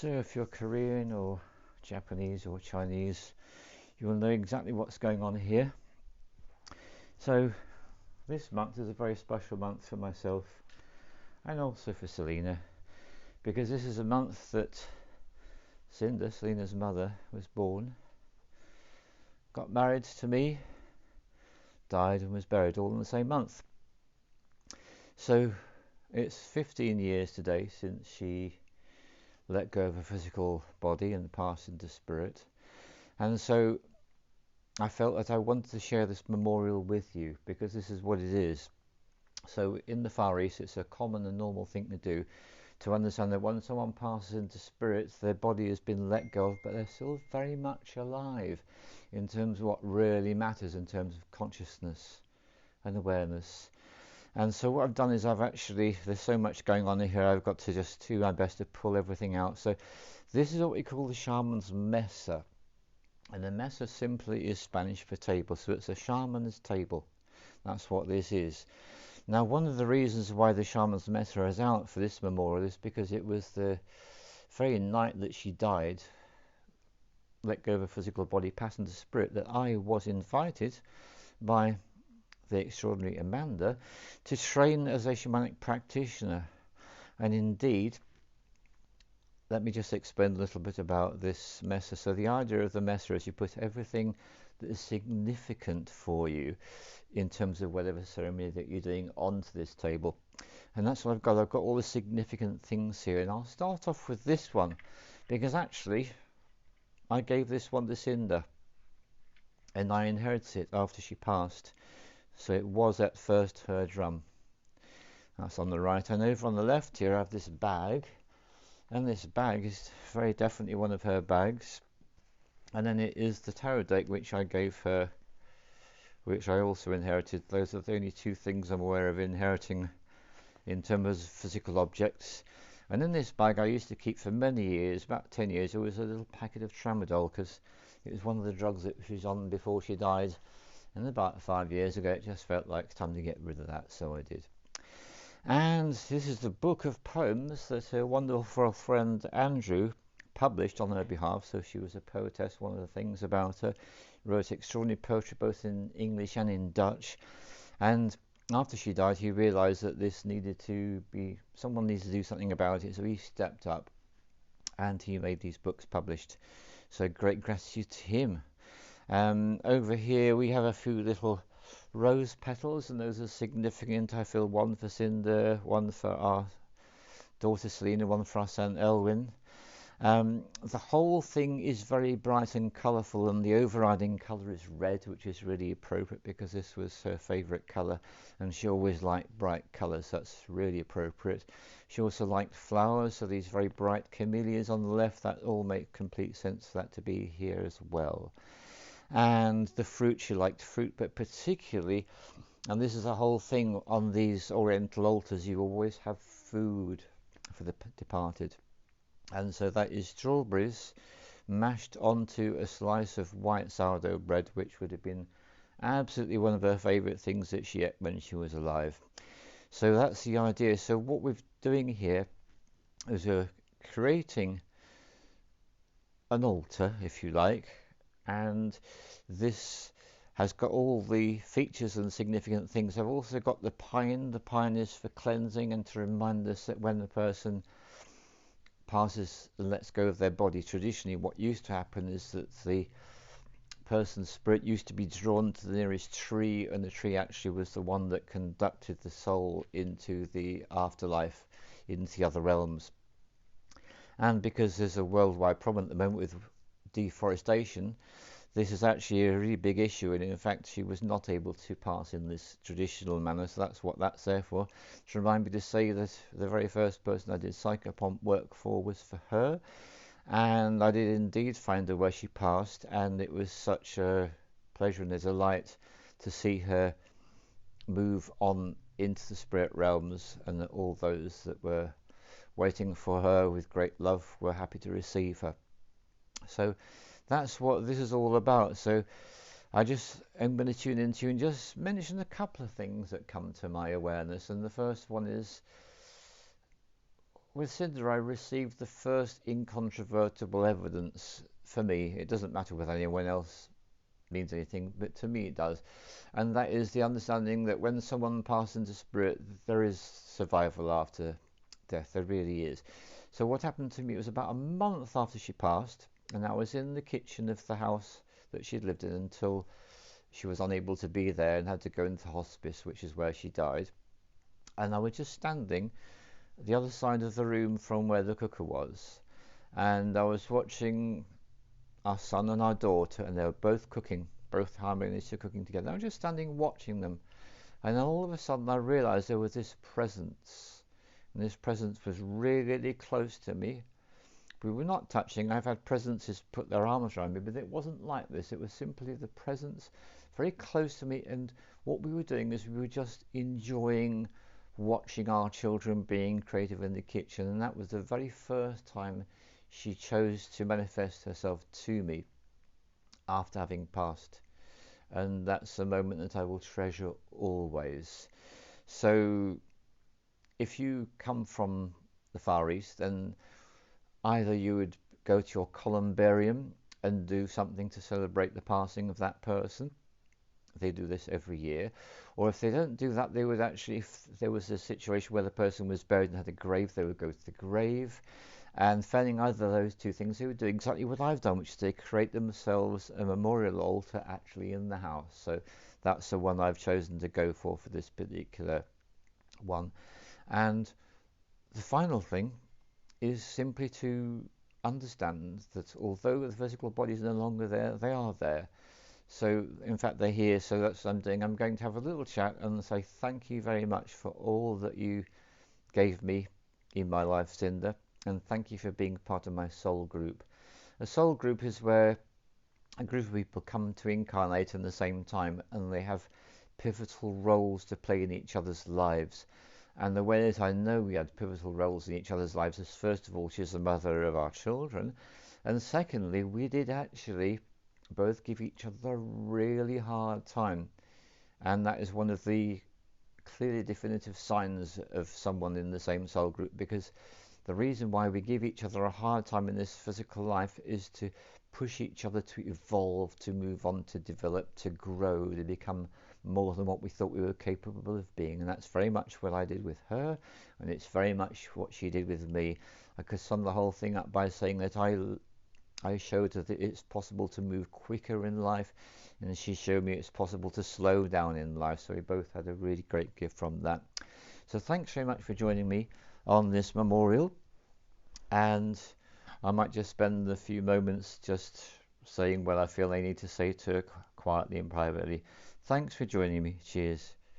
So if you're Korean or Japanese or Chinese, you will know exactly what's going on here. So this month is a very special month for myself and also for Selena, because this is a month that Cinder, Selena's mother, was born, got married to me, died and was buried all in the same month. So it's 15 years today since she let go of her physical body and passed into spirit. And so I felt that I wanted to share this memorial with you because this is what it is. So in the Far East, it's a common and normal thing to do, to understand that when someone passes into spirit, their body has been let go of, but they're still very much alive in terms of what really matters in terms of consciousness and awareness. And so what I've done is there's so much going on here, I've got to just do my best to pull everything out. So this is what we call the shaman's mesa. And the mesa simply is Spanish for table, so it's a shaman's table. That's what this is. Now, one of the reasons why the shaman's mesa is out for this memorial is because it was the very night that she died, let go of her physical body, passed into spirit, that I was invited by the extraordinary Amanda to train as a shamanic practitioner. And indeed, let me just explain a little bit about this mesa. So the idea of the mesa is you put everything that is significant for you in terms of whatever ceremony that you're doing onto this table. And that's what I've got. I've got all the significant things here. And I'll start off with this one, because actually I gave this one to Cinder and I inherited it after she passed. So it was at first her drum. That's on the right. And over on the left here I have this bag. And this bag is very definitely one of her bags. And then it is the tarot deck which I gave her, which I also inherited. Those are the only two things I'm aware of inheriting in terms of physical objects. And in this bag I used to keep for many years, about 10 years, it was a little packet of tramadol, because it was one of the drugs that she was on before she died. And about 5 years ago it just felt like time to get rid of that, so I did. And this is the book of poems that her wonderful friend Andrew published on her behalf. So she was a poetess, one of the things about her. Wrote extraordinary poetry both in English and in Dutch. And after she died, he realized that someone needs to do something about it. So he stepped up and he made these books published. So great gratitude to him. Over here we have a few little rose petals, and those are significant. I feel one for Cinder, one for our daughter Selena, one for our son Elwin. The whole thing is very bright and colourful, and the overriding colour is red, which is really appropriate because this was her favourite colour and she always liked bright colours. That's really appropriate. She also liked flowers, so these very bright camellias on the left, that all make complete sense for that to be here as well. And the fruit, she liked fruit, but particularly, and this is a whole thing on these oriental altars, you always have food for the departed. And so that is strawberries mashed onto a slice of white sourdough bread, which would have been absolutely one of her favourite things that she ate when she was alive. So that's the idea. So what we're doing here is we're creating an altar, if you like, and this has got all the features and significant things. I've also got the pine. The pine is for cleansing and to remind us that when the person passes and lets go of their body, traditionally what used to happen is that the person's spirit used to be drawn to the nearest tree, and the tree actually was the one that conducted the soul into the afterlife, into the other realms. And because there's a worldwide problem at the moment with deforestation, this is actually a really big issue, and in fact she was not able to pass in this traditional manner, so that's what that's there for. To remind me to say that the very first person I did psychopomp work for was for her, and I did indeed find her where she passed, and it was such a pleasure and a delight to see her move on into the spirit realms, and that all those that were waiting for her with great love were happy to receive her. So that's what this is all about. So I just am going to tune into and just mention a couple of things that come to my awareness. And the first one is with Cinder, I received the first incontrovertible evidence for me. It doesn't matter whether anyone else means anything, but to me it does. And that is the understanding that when someone passes into spirit, there is survival after death. There really is. So what happened to me, it was about a month after she passed, and I was in the kitchen of the house that she'd lived in until she was unable to be there and had to go into hospice, which is where she died. And I was just standing the other side of the room from where the cooker was, and I was watching our son and our daughter, and they were both cooking, both harmoniously cooking together. I was just standing watching them, and then all of a sudden I realized there was this presence, and this presence was really close to me. We were not touching. I've had presences put their arms around me, but it wasn't like this. It was simply the presence very close to me, and what we were doing is we were just enjoying watching our children being creative in the kitchen, and that was the very first time she chose to manifest herself to me after having passed, and that's a moment that I will treasure always. So if you come from the Far East, then either you would go to your columbarium and do something to celebrate the passing of that person. They do this every year. Or if they don't do that, they would actually, if there was a situation where the person was buried and had a grave, they would go to the grave. And failing either of those two things, they would do exactly what I've done, which is they create themselves a memorial altar actually in the house. So that's the one I've chosen to go for this particular one. And the final thing is simply to understand that although the physical body is no longer there, they are there. So in fact they're here, so that's what I'm doing. I'm going to have a little chat and say thank you very much for all that you gave me in my life, Cinder, and thank you for being part of my soul group. A soul group is where a group of people come to incarnate in the same time, and they have pivotal roles to play in each other's lives. And the way that I know we had pivotal roles in each other's lives is, first of all, she's the mother of our children, and secondly, we did actually both give each other a really hard time, and that is one of the clearly definitive signs of someone in the same soul group, because the reason why we give each other a hard time in this physical life is to push each other to evolve, to move on, to develop, to grow, to become more than what we thought we were capable of being. And that's very much what I did with her, and it's very much what she did with me. I could sum the whole thing up by saying that I showed her that it's possible to move quicker in life, and she showed me it's possible to slow down in life. So we both had a really great gift from that. So thanks very much for joining me on this memorial, and I might just spend a few moments just saying what I feel I need to say to her quietly and privately. Thanks for joining me. Cheers.